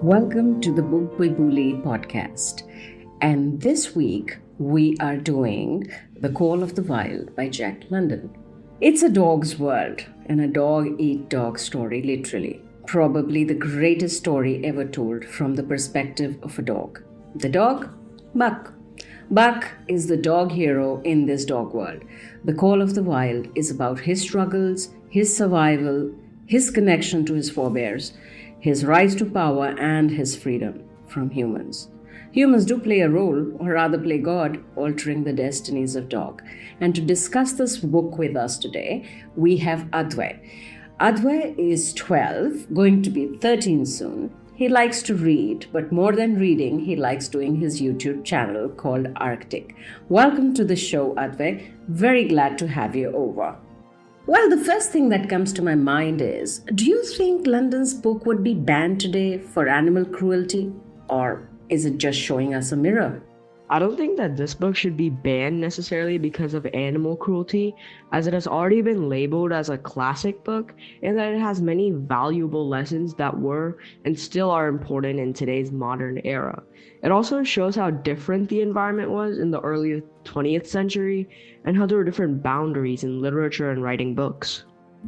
Welcome to the Bookbibuli podcast. And this week we are doing The Call of the Wild by Jack London. It's a dog's world and a dog-eat-dog story, literally. Probably the greatest story ever told from the perspective of a dog. The dog? Buck. Buck is the dog hero in this dog world. The Call of the Wild is about his struggles, his survival, his connection to his forebears, his rise to power, and his freedom from humans. Humans do play a role, or rather play God, altering the destinies of dog. And to discuss this book with us today, we have Advay. Advay is 12, going to be 13 soon. He likes to read, but more than reading, he likes doing his YouTube channel called Arctic. Welcome to the show, Advay. Very glad to have you over. Well, the first thing that comes to my mind is, do you think London's book would be banned today for animal cruelty? Or is it just showing us a mirror? I don't think that this book should be banned necessarily because of animal cruelty, as it has already been labeled as a classic book and that it has many valuable lessons that were and still are important in today's modern era. It also shows how different the environment was in the early 20th century and how there were different boundaries in literature and writing books.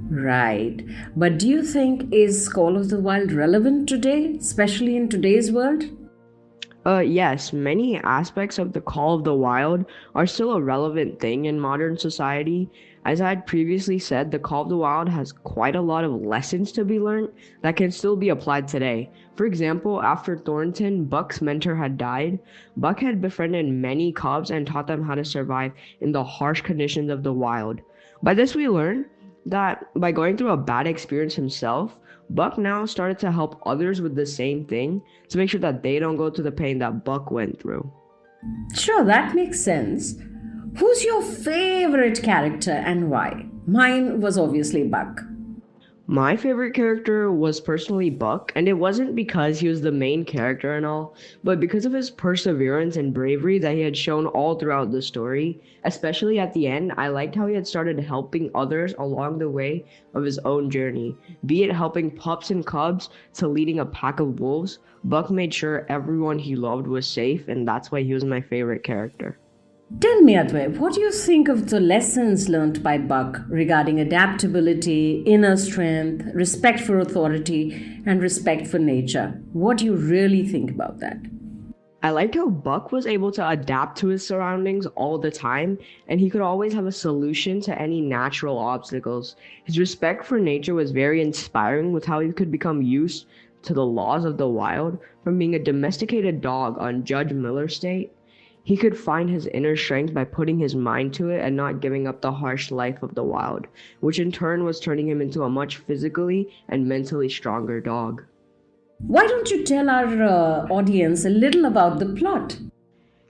Right. But do you think is Call of the Wild relevant today, especially in today's world? Yes, many aspects of the Call of the Wild are still a relevant thing in modern society. As I had previously said, the Call of the Wild has quite a lot of lessons to be learned that can still be applied today. For example, after Thornton, Buck's mentor, had died, Buck had befriended many cubs and taught them how to survive in the harsh conditions of the wild. By this, we learn that by going through a bad experience himself, Buck now started to help others with the same thing to make sure that they don't go through the pain that Buck went through. Sure, that makes sense. Who's your favorite character and why? Mine was obviously Buck. My favorite character was personally Buck, and it wasn't because he was the main character and all, but because of his perseverance and bravery that he had shown all throughout the story. Especially at the end, I liked how he had started helping others along the way of his own journey. Be it helping pups and cubs to leading a pack of wolves, Buck made sure everyone he loved was safe, and that's why he was my favorite character. Tell me, Advay, what do you think of the lessons learned by Buck regarding adaptability, inner strength, respect for authority, and respect for nature? What do you really think about that? I liked how Buck was able to adapt to his surroundings all the time, and he could always have a solution to any natural obstacles. His respect for nature was very inspiring with how he could become used to the laws of the wild from being a domesticated dog on Judge Miller's estate. He could find his inner strength by putting his mind to it and not giving up the harsh life of the wild, which in turn was turning him into a much physically and mentally stronger dog. Why don't you tell our audience a little about the plot?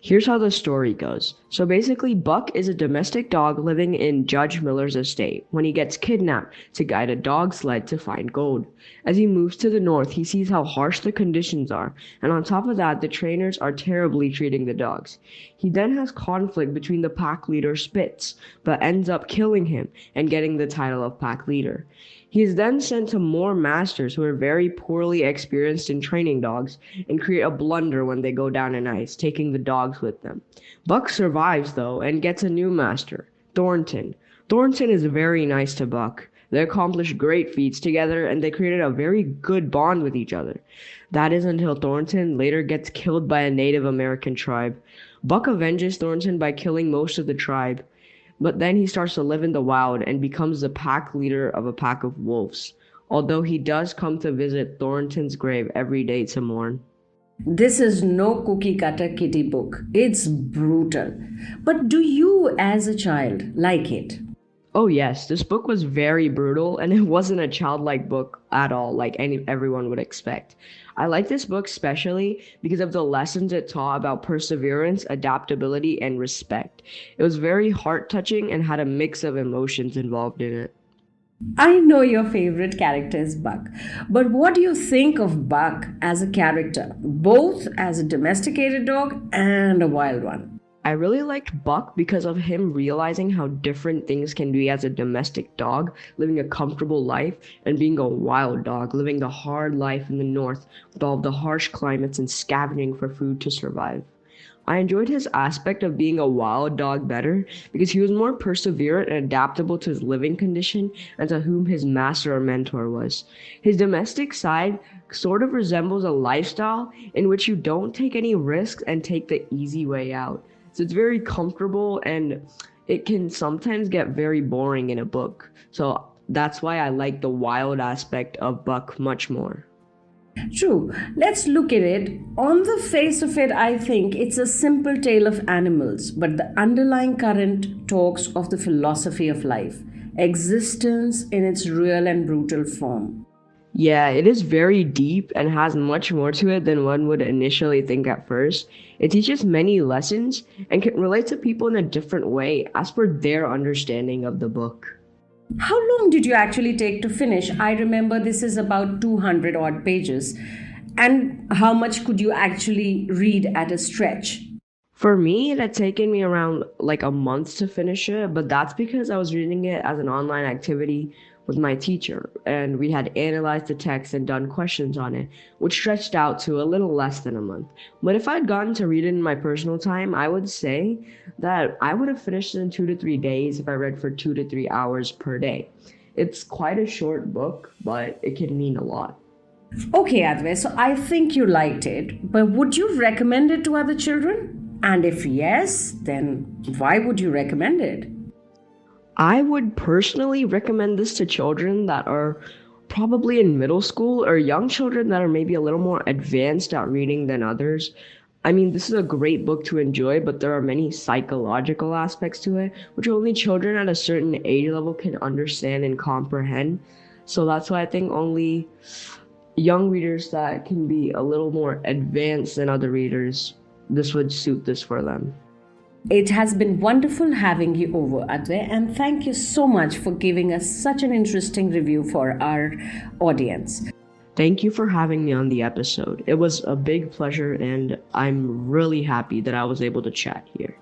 Here's how the story goes. So basically, Buck is a domestic dog living in Judge Miller's estate when he gets kidnapped to guide a dog sled to find gold. As he moves to the north, he sees how harsh the conditions are, and on top of that, the trainers are terribly treating the dogs. He then has conflict between the pack leader Spitz, but ends up killing him and getting the title of pack leader. He is then sent to more masters who are very poorly experienced in training dogs and create a blunder when they go down in ice, taking the dogs with them. Buck survives though and gets a new master, Thornton. Thornton is very nice to Buck. They accomplish great feats together and they created a very good bond with each other. That is until Thornton later gets killed by a Native American tribe. Buck avenges Thornton by killing most of the tribe. But then he starts to live in the wild and becomes the pack leader of a pack of wolves, although he does come to visit Thornton's grave every day to mourn. This is no cookie cutter kitty book. It's brutal. But do you, as a child, like it? Oh yes, this book was very brutal and it wasn't a childlike book at all like everyone would expect. I like this book especially because of the lessons it taught about perseverance, adaptability, and respect. It was very heart-touching and had a mix of emotions involved in it. I know your favorite character is Buck, but what do you think of Buck as a character, both as a domesticated dog and a wild one? I really liked Buck because of him realizing how different things can be as a domestic dog, living a comfortable life, and being a wild dog, living the hard life in the north with all of the harsh climates and scavenging for food to survive. I enjoyed his aspect of being a wild dog better because he was more perseverant and adaptable to his living condition and to whom his master or mentor was. His domestic side sort of resembles a lifestyle in which you don't take any risks and take the easy way out. So it's very comfortable and it can sometimes get very boring in a book. So that's why I like the wild aspect of Buck much more. True. Let's look at it. On the face of it, I think it's a simple tale of animals, but the underlying current talks of the philosophy of life, existence in its real and brutal form. Yeah, it is very deep and has much more to it than one would initially think at first. It teaches many lessons and can relate to people in a different way as per their understanding of the book. How long did you actually take to finish? I remember this is about 200 odd pages. And how much could you actually read at a stretch? For me, it had taken me around like a month to finish it, but that's because I was reading it as an online activity with my teacher, and we had analyzed the text and done questions on it, which stretched out to a little less than a month. But if I'd gotten to read it in my personal time, I would say that I would have finished it in 2 to 3 days if I read for 2 to 3 hours per day. It's quite a short book, but it can mean a lot. Okay, Advay, so I think you liked it, but would you recommend it to other children? And if yes, then why would you recommend it? I would personally recommend this to children that are probably in middle school or young children that are maybe a little more advanced at reading than others. I mean, this is a great book to enjoy, but there are many psychological aspects to it, which only children at a certain age level can understand and comprehend. So that's why I think only young readers that can be a little more advanced than other readers, this would suit this for them. It has been wonderful having you over, Advay, and thank you so much for giving us such an interesting review for our audience. Thank you for having me on the episode. It was a big pleasure, and I'm really happy that I was able to chat here.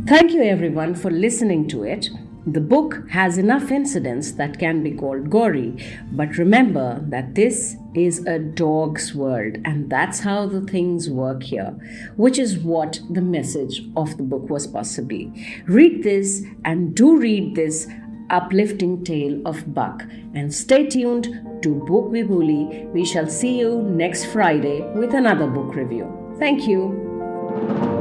Thank you, everyone, for listening to it. The book has enough incidents that can be called gory, but remember that this is a dog's world, and that's how the things work here, which is what the message of the book was possibly. Read this, and do read this uplifting tale of Buck, and stay tuned to Bookbibuli. We shall see you next Friday with another book review. Thank you.